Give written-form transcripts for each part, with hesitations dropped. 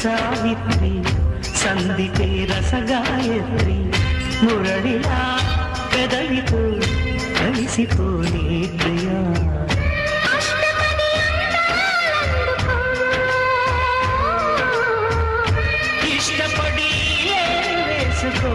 సావిత్రి సందితే రసగాయత్రి మురళిలా పెదవితో కలిసిపోని ప్రియా ఇష్టపడి వేసుకో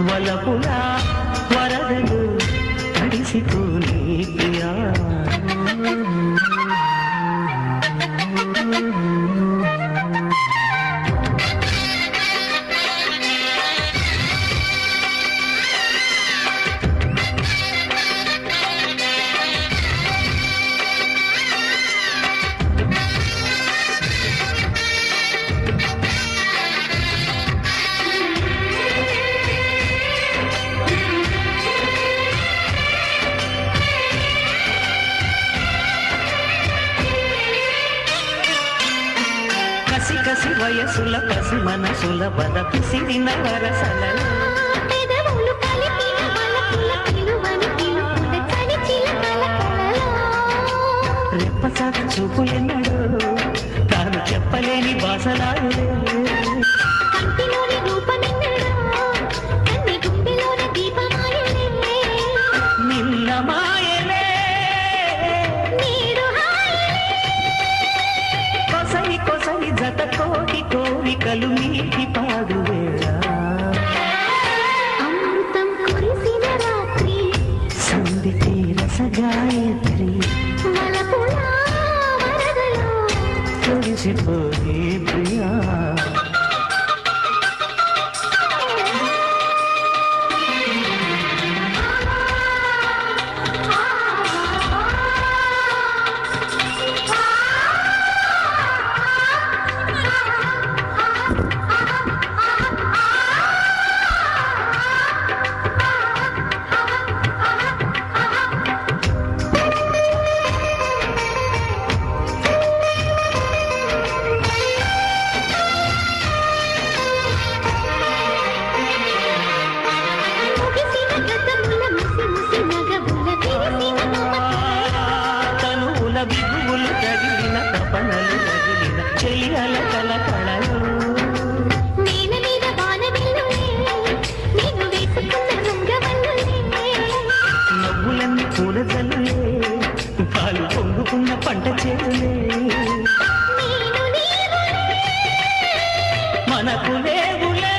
వలపులా వరదలు తడిసిపోని ప్రియా కసి వయసుల పసి మనసుల బద పిసిరిన వరసలలో పెదవులు కలిపిన వలపుల పిలువని పిలుపున చలిచిల కలకలలో రెప్పసాక చూపులెన్నడో తాను చెప్పలేని భాషలాడులే కంటిలోని రూపమెన్నడో కన్ని గుండెలోన దీపమాయలే నిన్న మాయలే నీరు కొసరి కొసరి జత కోటి కోరికలు మీటి పాడు వేళ అమృతం కురిసిన రాత్రి సందితే రసగాయత్రి వలపులా వరదలో కురిసిపోయే ప్రియా బిగువులు తగిలిన తపనలు తగిలిన చెలియల కలకళలు నేల మీద వానవిల్లులే నేను వేసుకున్న రంగవల్లులే నవ్వులన్నీ పూల జల్లులే పాలు పొంగుకున్న పంట చేరులే మనకు లేవులే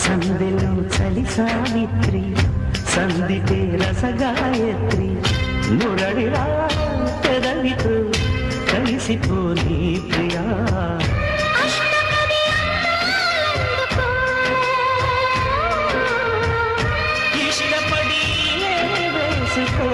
సందెలో చలి సావిత్రి సందితే రసగాయత్రి మురళిరా పెదవితో కలిసిపోని ప్రియా ఇష్టపడి వేసుకో